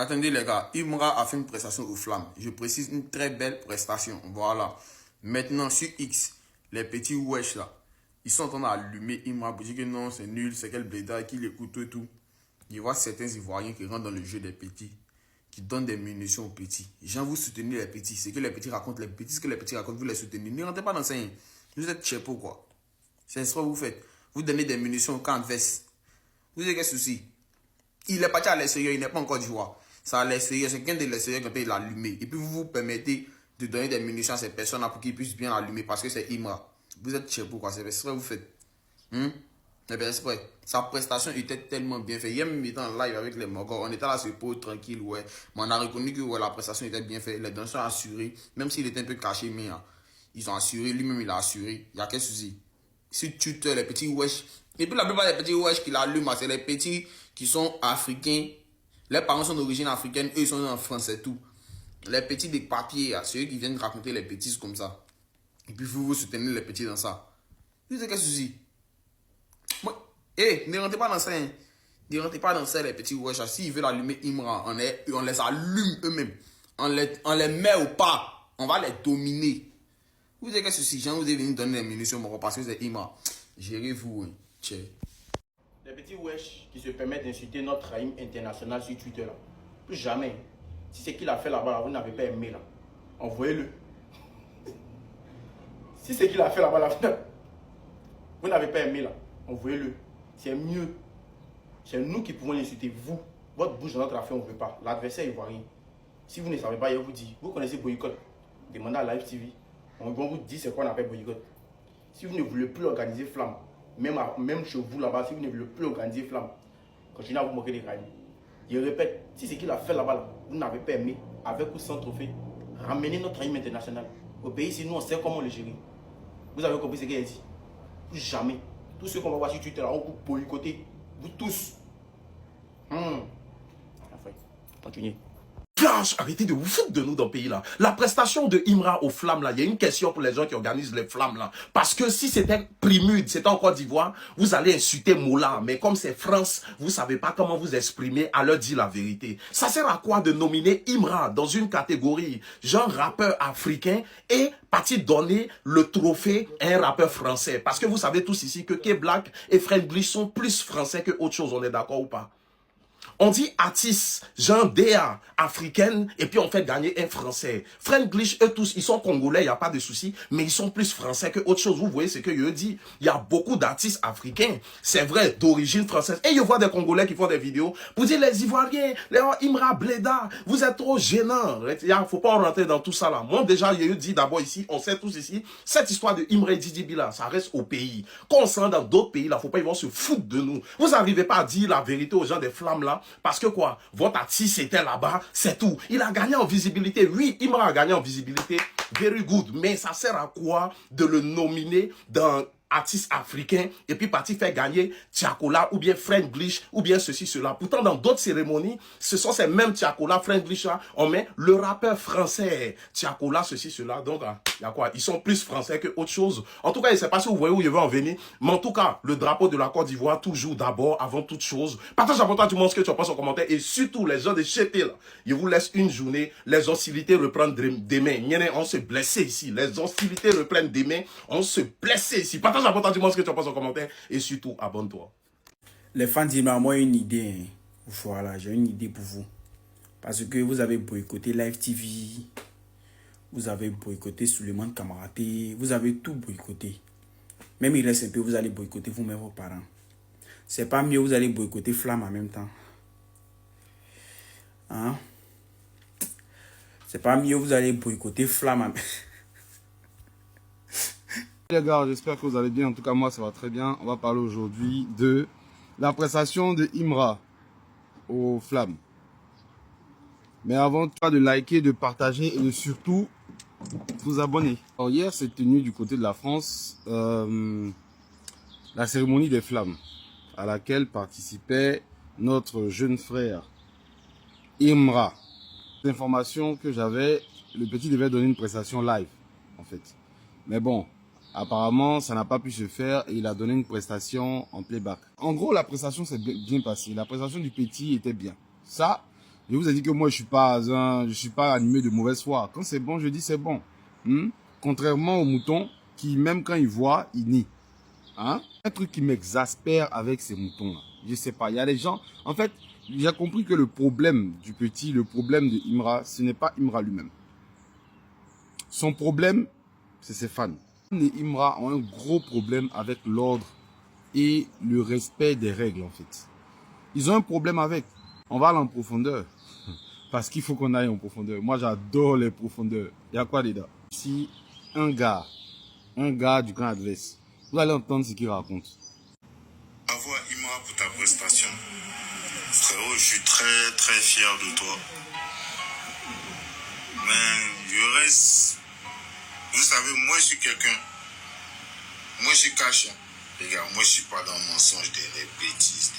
Attendez les gars, Imra a fait une prestation aux flammes. Je précise, une très belle prestation. Voilà. Maintenant, sur X, les petits wesh là, ils sont en train d'allumer Imra pour dire que non, c'est nul, c'est quel blédard, qu'il écoute et tout. Je vois certains Ivoiriens qui rentrent dans le jeu des petits, qui donnent des munitions aux petits. J'en vous soutenir les petits. C'est que les petits racontent les petits, ce que les petits racontent, vous les soutenez. Ne rentrez pas dans ça. Vous êtes chepo quoi. C'est ce que vous faites. Vous donnez des munitions au camp veste. Vous avez quel souci? Il est parti à l'extérieur, il n'est pas encore du roi. C'est à l'extérieur, c'est quelqu'un de l'extérieur quand il l'a allumé. Et puis vous vous permettez de donner des munitions à ces personnes-là pour qu'ils puissent bien l'allumer parce que c'est Imra. Vous êtes chepo quoi, c'est ce que vous faites. Eh bien, c'est vrai. Sa prestation était tellement bien faite. Hier, même étant en live avec les Mogos, on était là sur le pot tranquille, ouais. Mais on a reconnu que ouais, la prestation était bien faite. Les danseurs ont assuré, même s'il était un peu caché, mais hein, ils ont assuré, lui-même il a assuré. Il n'y a quel souci. Si tu te les petits wesh. Et puis la plupart des petits wesh qui l'allument, c'est les petits qui sont africains. Les parents sont d'origine africaine, eux ils sont en France et tout. Les petits des papiers, c'est eux qui viennent raconter les bêtises comme ça. Et puis vous soutenez les petits dans ça. Vous avez quel souci? Ne rentrez pas dans ça. Hein. Ne rentrez pas dans ça, les petits wesh. S'ils veulent allumer Imra, on les allume eux-mêmes. On les met au pas. On va les dominer. Vous avez quel souci? Jean, vous avez venu donner des munitions parce que c'est Imra. Gérez-vous. Hein. Les petits wesh qui se permettent d'insulter notre Raïm international sur Twitter là. Plus jamais. Si c'est qu'il a fait là-bas, là, vous n'avez pas aimé là. Envoyez-le. Si c'est qu'il a fait là-bas, là, vous n'avez pas aimé là. Envoyez-le. C'est mieux. C'est nous qui pouvons l'insulter. Vous, votre bouche dans notre affaire, on ne veut pas. L'adversaire ivoirien. Si vous ne savez pas, il vous dit. Vous connaissez boycott. Demandez à Live TV. On va vous dire c'est quoi on appelle boycott. Si vous ne voulez plus organiser flamme, même chez vous là-bas, si vous ne voulez plus organiser flamme, continuez à vous moquer des Raïm. Je répète, si c'est qu'il a fait là-bas, là, vous n'avez pas aimé, avec ou sans trophée, ramenez notre Raïm international. Au pays, si nous on sait comment le gérer. Vous avez compris ce qu'il a dit? Plus jamais. Tous ceux qu'on va voir sur Twitter, là, on vous boycotter. Vous tous. Enfin, continuez. Flash, arrêtez de vous foutre de nous dans le pays là. La prestation de Imra aux flammes là, il y a une question pour les gens qui organisent les flammes là. Parce que si c'était Primude, c'était en Côte d'Ivoire, vous allez insulter Moula. Mais comme c'est France, vous savez pas comment vous exprimer, à leur dire la vérité. Ça sert à quoi de nominer Imra dans une catégorie genre rappeur africain et partir donner le trophée à un rappeur français? Parce que vous savez tous ici que K-Black et Friendly sont plus français que autre chose, on est d'accord ou pas? On dit artiste, genre DA, africaine, et puis on fait gagner un français. Friendglish, eux tous, ils sont congolais, il n'y a pas de souci, mais ils sont plus français que autre chose. Vous voyez ce que je dis? Il y a beaucoup d'artistes africains, c'est vrai, d'origine française. Et je vois des Congolais qui font des vidéos pour dire les Ivoiriens, les Imra Bleda, vous êtes trop gênants. Il ne faut pas rentrer dans tout ça là. Moi déjà, je dis d'abord ici, on sait tous ici, cette histoire de Imra et Didi Bila, ça reste au pays. Quand on se rend dans d'autres pays, là, faut pas, ils vont se foutre de nous. Vous n'arrivez pas à dire la vérité aux gens des flammes là. Parce que quoi, votre artiste était là-bas, c'est tout. Il a gagné en visibilité. Oui, Imra a gagné en visibilité. Very good. Mais ça sert à quoi de le nominer dans artiste africain et puis partir faire gagner Tiakola ou bien Friendglish ou bien ceci, cela. Pourtant, dans d'autres cérémonies, ce sont ces mêmes Tiakola, Friendglish là, on met le rappeur français. Tiakola, ceci, cela. Donc, il y a quoi? Ils sont plus français que autre chose. En tout cas, je ne sais pas si vous voyez où je veux en venir, mais en tout cas, le drapeau de la Côte d'Ivoire, toujours d'abord, avant toute chose. Partage avec toi, tu montres ce que tu en penses en commentaire et surtout, les gens de Chété là, je vous laisse une journée, les hostilités reprennent demain. On se blessait ici. Les hostilités reprennent demain. On se blessait ici. Partage avec toi, dis-moi ce que tu en penses en commentaire et surtout, abonne-toi. Les fans d'Imra, moi, une idée. Hein. Voilà, j'ai une idée pour vous. Parce que vous avez boycotté Live TV. Vous avez boycotté Souleymane Kamaraté. Vous avez tout boycotté. Même il reste un peu, vous allez boycotter vous-même vos parents. C'est pas mieux, vous allez boycotter Flamme en même temps. Hein? C'est pas mieux, vous allez boycotter Flamme en même temps. Les gars, j'espère que vous allez bien. En tout cas, moi, ça va très bien. On va parler aujourd'hui de la prestation de Imra aux flammes. Mais avant tout, de liker, de partager et de surtout vous abonner. Alors, hier, s'est tenue du côté de la France la cérémonie des flammes à laquelle participait notre jeune frère Imra. L'information que j'avais, le petit devait donner une prestation live en fait. Mais bon, apparemment, ça n'a pas pu se faire et il a donné une prestation en playback. En gros, la prestation s'est bien passée. La prestation du petit était bien. Ça, Je vous ai dit que moi, je suis pas animé de mauvaise foi. Quand c'est bon, je dis c'est bon. Contrairement aux moutons qui, même quand ils voient, ils nient. Hein? Un truc qui m'exaspère avec ces moutons-là. Je sais pas. Il y a des gens. En fait, j'ai compris que le problème du petit, le problème de Imra, ce n'est pas Imra lui-même. Son problème, c'est ses fans. Les Imra ont un gros problème avec l'ordre et le respect des règles, en fait. Ils ont un problème avec. On va aller en profondeur. Parce qu'il faut qu'on aille en profondeur. Moi, j'adore les profondeurs. Il y a quoi dedans? Si un gars du Grand Adverse, vous allez entendre ce qu'il raconte. Bravo Imra pour ta prestation. Frérot, je suis très très fier de toi. Mais je reste... Vous savez, moi je suis quelqu'un. Moi je suis cash. Les gars, moi je suis pas dans le mensonge, des bêtises.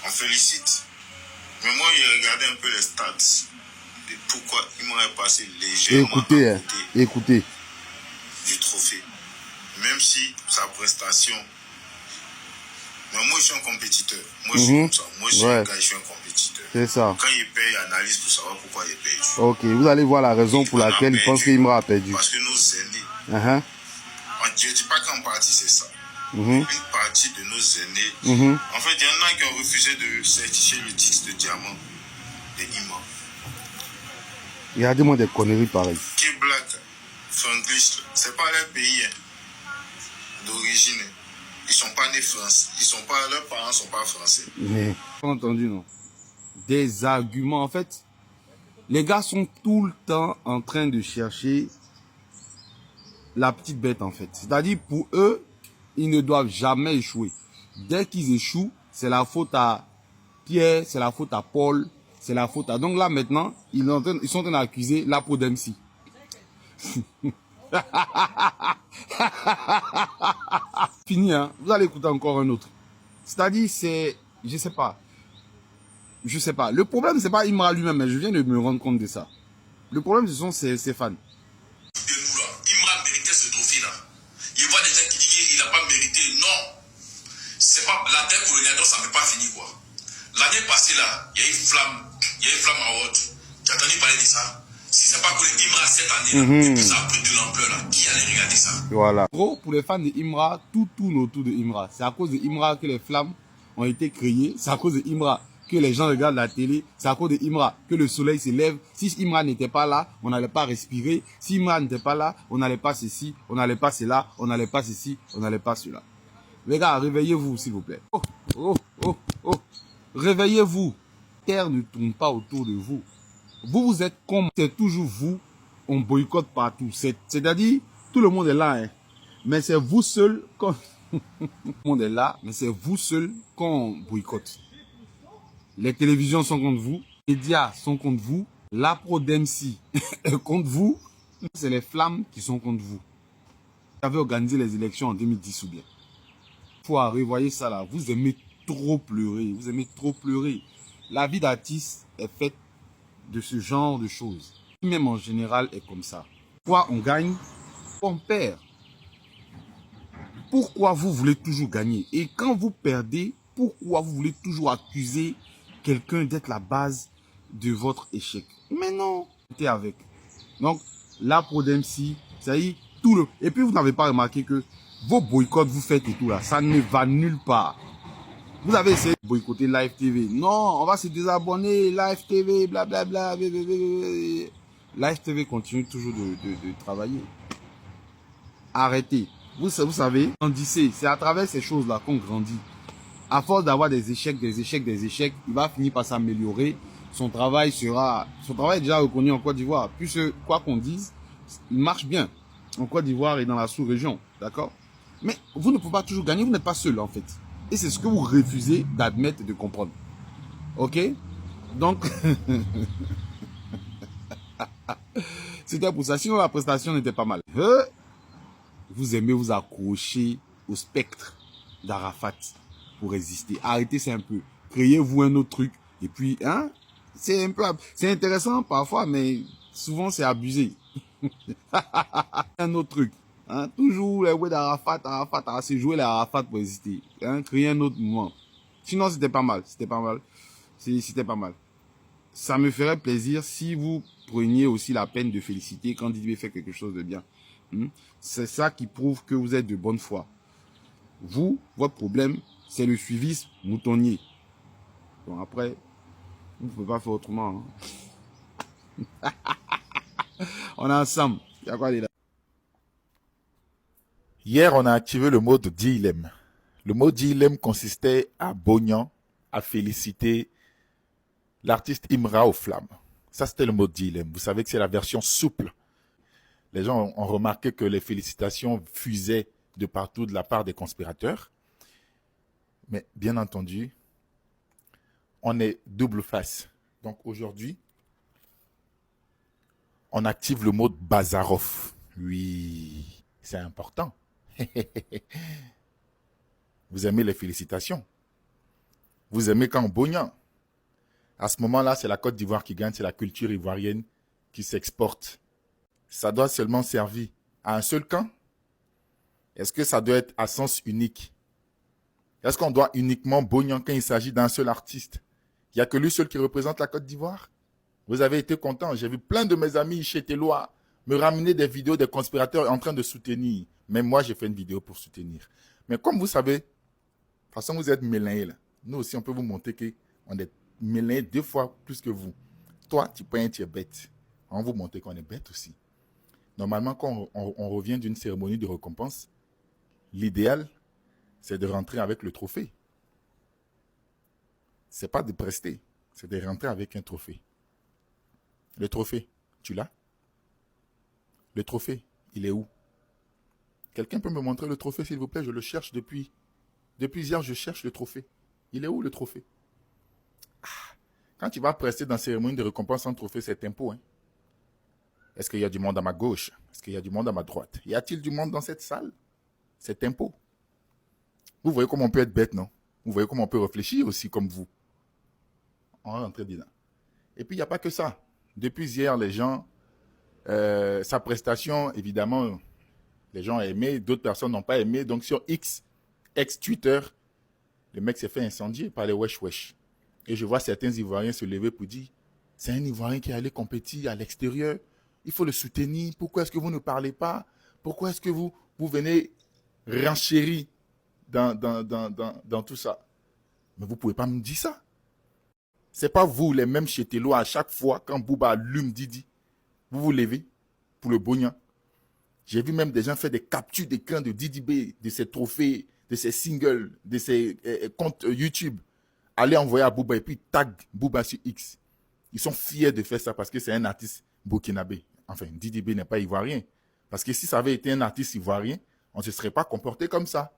On félicite. Mais moi j'ai regardé un peu les stats. De pourquoi Imra est passé légèrement à côté écoutez. du trophée. Même si sa prestation... Mais moi, je suis un compétiteur. Moi, je suis comme ça. Moi, je suis un gars, je suis un compétiteur. C'est ça. Quand il paye, analyse pour savoir pourquoi il paye. Ok, vous allez voir la raison pour laquelle il pense qu'Imra a perdu. Parce que nos aînés, je ne dis pas qu'en partie c'est ça. Une partie de nos aînés, en fait, il y en a qui ont refusé de certifier le titre de diamant de Imra. Regardez-moi des conneries pareilles. K-Black, Franglish, c'est pas leur pays d'origine. Ils sont pas nés français. Leurs parents sont pas français. Mais, pas entendu, non? Des arguments. En fait, les gars sont tout le temps en train de chercher la petite bête, en fait. C'est-à-dire, pour eux, ils ne doivent jamais échouer. Dès qu'ils échouent, c'est la faute à Pierre, c'est la faute à Paul, c'est la faute à... Donc là, maintenant, ils sont en train d'accuser la peau d'MC. Fini, hein. Vous allez écouter encore un autre. C'est-à-dire, c'est... Je sais pas. Le problème, c'est pas Imra lui-même, mais je viens de me rendre compte de ça. Le problème, ce sont ses fans. De nous, là. Imra méritait ce trophée-là. Il voit des gens qui disent qu'il n'a pas mérité. Non. C'est pas... La terre coloniale, donc ça ne peut pas finir, quoi. L'année passée, là, il y a une flamme à haute. Tu as entendu parler de ça? Si c'est pas que les Imra cette année-là, et puis ça a pris de l'ampleur là, qui allait regarder ça? Voilà. Gros, pour les fans de Imra, tout tourne autour de Imra. C'est à cause de Imra que les flammes ont été créées. C'est à cause de Imra que les gens regardent la télé. C'est à cause de Imra que le soleil se lève. Si Imra n'était pas là, on n'allait pas respirer. Si Imra n'était pas là, on n'allait pas ceci, on n'allait pas cela, on n'allait pas ceci, on n'allait pas cela. Les gars, réveillez-vous s'il vous plaît. Oh. Réveillez-vous. Terre ne tourne pas autour de vous. Vous êtes comme, c'est toujours vous, on boycotte partout. C'est-à-dire, tout le monde est là, hein. Mais c'est vous seul, tout le monde est là, mais c'est vous seul qu'on boycotte. Les télévisions sont contre vous, les médias sont contre vous, la pro d'MC est contre vous, c'est les flammes qui sont contre vous. Vous avez organisé les élections en 2010 ou bien. Faut revoyer ça là, vous aimez trop pleurer, La vie d'artiste est faite de ce genre de choses. Même en général est comme ça. Pourquoi on gagne, on perd. Pourquoi vous voulez toujours gagner? Et quand vous perdez, pourquoi vous voulez toujours accuser quelqu'un d'être la base de votre échec? Mais non, t'es avec. Donc, là pour d'MC, ça y est, tout le... Et puis vous n'avez pas remarqué que vos boycotts vous faites et tout là, ça ne va nulle part. Vous avez essayé de boycotter Live TV. Non, on va se désabonner, Live TV, blablabla. Live TV continue toujours de travailler. Arrêtez. Vous savez, grandissez. C'est à travers ces choses-là qu'on grandit. À force d'avoir des échecs, il va finir par s'améliorer. Son travail est déjà reconnu en Côte d'Ivoire. Puisque, quoi qu'on dise, il marche bien en Côte d'Ivoire et dans la sous-région. D'accord? Mais vous ne pouvez pas toujours gagner, vous n'êtes pas seul en fait. Et c'est ce que vous refusez d'admettre et de comprendre. Ok? Donc, c'était pour ça. Sinon, la prestation n'était pas mal. Vous aimez vous accrocher au spectre d'Arafat pour résister. Arrêtez ça un peu. Créez-vous un autre truc. Et puis, hein? C'est un peu... C'est intéressant parfois, mais souvent c'est abusé. Un autre truc. Hein, toujours les ouais d'Arafat, c'est jouer les Arafat pour exister. Hein, créer un autre mouvement. Sinon, c'était pas mal. C'était pas mal. ça me ferait plaisir si vous preniez aussi la peine de féliciter quand Didi B fait quelque chose de bien. C'est ça qui prouve que vous êtes de bonne foi. Vous, votre problème, c'est le suivisme moutonnier. Bon, après, vous ne pouvez pas faire autrement. Hein. On est ensemble. Il y a quoi là? Hier, on a activé le mode dilemme. Le mot dilemme consistait à bognan, à féliciter l'artiste Imra aux flammes. Ça, c'était le mode dilemme. Vous savez que c'est la version souple. Les gens ont remarqué que les félicitations fusaient de partout de la part des conspirateurs. Mais bien entendu, on est double face. Donc aujourd'hui, on active le mode Bazarov. Oui, c'est important. Vous aimez les félicitations. Vous aimez quand bognan. À ce moment-là, c'est la Côte d'Ivoire qui gagne, c'est la culture ivoirienne qui s'exporte. Ça doit seulement servir à un seul camp? Est-ce que ça doit être à sens unique? Est-ce qu'on doit uniquement bognan quand il s'agit d'un seul artiste? Il n'y a que lui seul qui représente la Côte d'Ivoire? Vous avez été content. J'ai vu plein de mes amis chez Télois me ramener des vidéos des conspirateurs en train de soutenir. Même moi, j'ai fait une vidéo pour soutenir. Mais comme vous savez, de toute façon, vous êtes mélanés là. Nous aussi, on peut vous montrer qu'on est mélanés 2 fois plus que vous. Toi, tu es bête. On vous montrer qu'on est bête aussi. Normalement, quand on revient d'une cérémonie de récompense, l'idéal, c'est de rentrer avec le trophée. Ce n'est pas de prester, c'est de rentrer avec un trophée. Le trophée, tu l'as? Le trophée, il est où? Quelqu'un peut me montrer le trophée, s'il vous plaît? Je le cherche depuis hier, je cherche le trophée. Il est où le trophée? Quand tu vas prester dans la cérémonie de récompense sans trophée, c'est impôt. Hein? Est-ce qu'il y a du monde à ma gauche? Est-ce qu'il y a du monde à ma droite? Y a-t-il du monde dans cette salle? C'est impôt. Vous voyez comment on peut être bête, non? Vous voyez comment on peut réfléchir aussi comme vous. On rentre dedans. Et puis, il n'y a pas que ça. Depuis hier, les gens, sa prestation, évidemment, les gens ont aimé, d'autres personnes n'ont pas aimé. Donc, sur X, ex-Twitter, le mec s'est fait incendier par les wesh wesh. Et je vois certains Ivoiriens se lever pour dire, c'est un Ivoirien qui est allé compétir à l'extérieur, il faut le soutenir, pourquoi est-ce que vous ne parlez pas? Pourquoi est-ce que vous venez renchérir dans tout ça? Mais vous ne pouvez pas me dire ça. Ce n'est pas vous, les mêmes chez Télo, à chaque fois, quand Bouba allume Didi, vous vous levez pour le bognan. J'ai vu même des gens faire des captures d'écran de Didi B, de ses trophées, de ses singles, de ses comptes YouTube. Aller envoyer à Bouba et puis tag Bouba sur X. Ils sont fiers de faire ça parce que c'est un artiste burkinabé. Enfin, Didi B n'est pas ivoirien. Parce que si ça avait été un artiste ivoirien, on ne se serait pas comporté comme ça.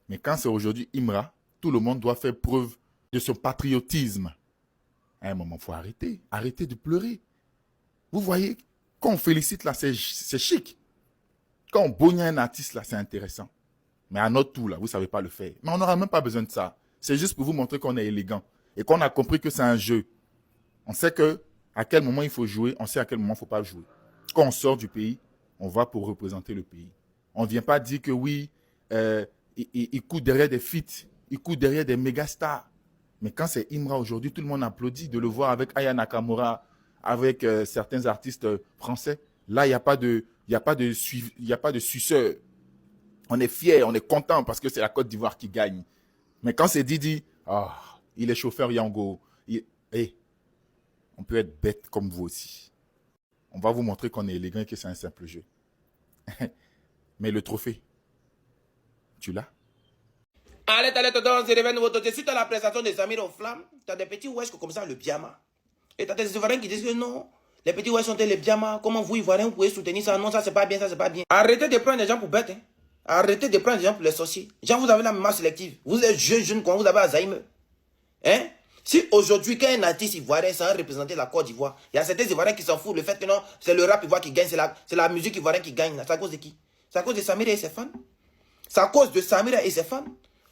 Mais quand c'est aujourd'hui Imra, tout le monde doit faire preuve de son patriotisme. À un moment, il faut arrêter. Arrêtez de pleurer. Vous voyez, quand on félicite là, c'est chic. Quand on bogna un artiste là, c'est intéressant. Mais à notre tour là, vous ne savez pas le faire. Mais on n'aura même pas besoin de ça. C'est juste pour vous montrer qu'on est élégant. Et qu'on a compris que c'est un jeu. On sait à quel moment il faut jouer, on sait à quel moment il ne faut pas jouer. Quand on sort du pays, on va pour représenter le pays. On ne vient pas dire que oui, il court derrière des feats, il court derrière des méga stars. Mais quand c'est Imra aujourd'hui, tout le monde applaudit de le voir avec Aya Nakamura, avec certains artistes français. Là, il n'y a pas de suceur. On est fiers, on est content parce que c'est la Côte d'Ivoire qui gagne. Mais quand c'est Didi, il est chauffeur Yango. On peut être bête comme vous aussi. On va vous montrer qu'on est élégant et que c'est un simple jeu. Mais le trophée, tu l'as? Allez, tonton, c'est réveille nouveau dossier. Suite à la prestation de Samir aux flammes, tu as des petits wesh comme ça, le Biama. Et tu as des Ivoiriens qui disent que non, les petits wesh sont les Biama. Comment vous, Ivoiriens, vous pouvez soutenir ça? Non, ça c'est pas bien, ça c'est pas bien. Arrêtez de prendre des gens pour bêtes. Hein. Arrêtez de prendre des gens pour les sorciers. Gens, vous avez la mémoire sélective. Vous êtes jeune, quand vous avez Alzheimer. Hein? Si aujourd'hui, quand un artiste ivoirien sans représenter la Côte d'Ivoire, il y a certains Ivoiriens qui s'en foutent. Le fait que non, c'est le rap ivoirien qui gagne, c'est la musique ivoirienne qui gagne. C'est à cause de qui? C'est à cause de Samira et ses fans. C'est à cause de Samira et ses fans.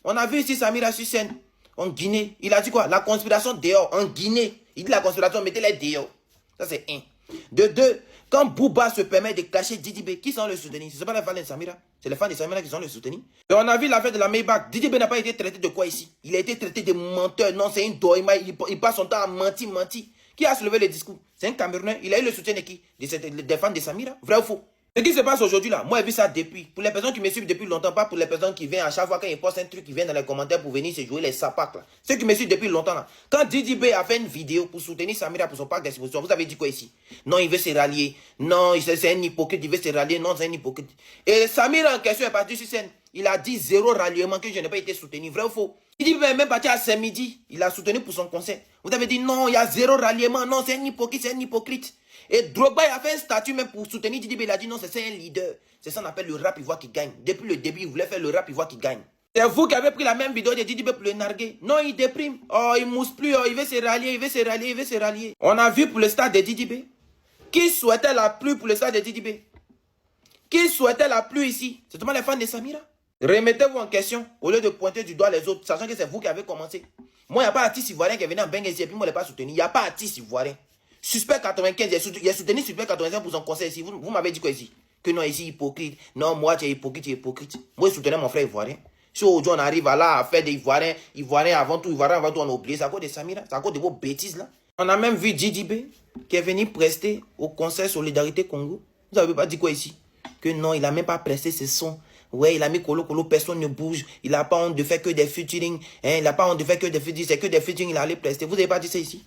On a vu ici Samira sur scène, en Guinée. Il a dit quoi? La conspiration dehors, en Guinée. Il dit la conspiration, mettez-les dehors. Ça, c'est un. De deux, quand Bouba se permet de cacher Didi B, qui sont le soutenir? Ce ne sont pas les fans de Samira. C'est les fans de Samira qui sont le soutenir. Et on a vu l'affaire de la Maybach. Didi B n'a pas été traité de quoi ici? Il a été traité de menteur. Non, c'est une doima. Il passe son temps à mentir. Qui a soulevé le discours? C'est un Camerounais. Il a eu le soutien de qui? Des fans de Samira. Vrai ou faux? Ce qui se passe aujourd'hui là, moi j'ai vu ça depuis. Pour les personnes qui me suivent depuis longtemps, pas pour les personnes qui viennent à chaque fois quand ils postent un truc, qui viennent dans les commentaires pour venir se jouer les sapacs là. Ceux qui me suivent depuis longtemps là. Quand Didi B a fait une vidéo pour soutenir Samira pour son parc d'exposition, vous avez dit quoi ici? Non, il veut se rallier. Non, c'est un hypocrite, il veut se rallier. Non, c'est un hypocrite. Et Samira en question est parti sur scène. Il a dit 0 ralliement, que je n'ai pas été soutenu. Vrai ou faux? Didi B est même parti à Saint-Midi. Il a soutenu pour son concert. Vous avez dit non, il y a 0 ralliement. Non, c'est un hypocrite, c'est un hypocrite. Et Drogba a fait un statut même pour soutenir Didi B. Il a dit non, c'est un leader. C'est ça qu'on appelle le rap ivoire qui gagne. Depuis le début, il voulait faire le rap ivoire qui gagne. C'est vous qui avez pris la même vidéo de Didi B pour le narguer. Non, il déprime. Oh, il mousse plus. Oh, il veut se rallier, il veut se rallier, il veut se rallier. On a vu pour le stade de Didi B. Qui souhaitait la pluie pour le stade de Didi B? Qui souhaitait la pluie ici? C'est seulement les fans de Samira. Remettez-vous en question au lieu de pointer du doigt les autres, sachant que c'est vous qui avez commencé. Moi, il n'y a pas d'artiste ivoirien qui est venu en Bengue ici et puis moi, je ne l'ai pas soutenu. Il n'y a pas d'artiste ivoirien. Suspect 95, il a soutenu Suspect 95 pour son conseil ici. Vous m'avez dit quoi ici? Que non, ici, hypocrite. Non, moi, tu es hypocrite, tu es hypocrite. Moi, je soutenais mon frère ivoirien. Si aujourd'hui on arrive à là à faire des Ivoiriens avant tout, on a oublié. C'est à cause de Samira, c'est à cause de vos bêtises là. On a même vu Didi B qui est venu prester au concert Solidarité Congo. Vous n'avez pas dit quoi ici? Que non, il n'a même pas presté ses sons. Ouais, il a mis Colo, personne ne bouge. Il n'a pas honte de faire que des featuring. Hein, il n'a pas honte de faire que des featuring. C'est que des featuring, il allait prester. Vous n'avez pas dit ça ici?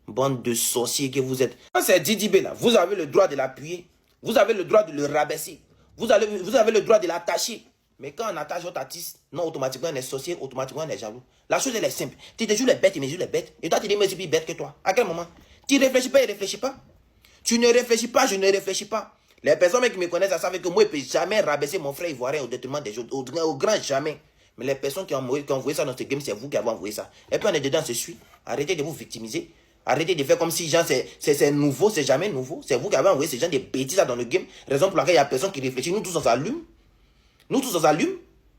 Bande de sorciers que vous êtes. Quand c'est Didi B là, vous avez le droit de l'appuyer. Vous avez le droit de le rabaisser. Vous avez le droit de l'attacher. Mais quand on attache votre artiste, non, automatiquement on est sorcier, automatiquement on est jaloux. La chose elle est simple. Tu te joues les bêtes, il me joue les bêtes. Et toi tu dis, mais je suis plus bête que toi. À quel moment? Tu ne réfléchis pas, il ne réfléchit pas. Tu ne réfléchis pas, je ne réfléchis pas. Les personnes qui me connaissent, elles savent que moi, je ne peux jamais rabaisser mon frère ivoirien au détriment des autres. Au grand jamais. Mais les personnes qui ont envoyé ça dans ce game, c'est vous qui avez envoyé ça. Et puis on est dedans, c'est suit. Arrêtez de vous victimiser. Arrêtez de faire comme si genre c'est nouveau, c'est jamais nouveau. C'est vous qui avez envoyé ces gens des bêtises là dans le game. Raison pour laquelle il n'y a personne qui réfléchit. Nous tous on s'allume. Nous tous on s'allume.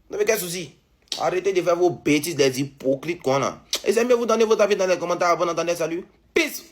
Vous n'avez quel souci? Arrêtez de faire vos bêtises, les hypocrites qu'on a. Et c'est mieux vous donner votre avis dans les commentaires avant d'entendre salut. Peace!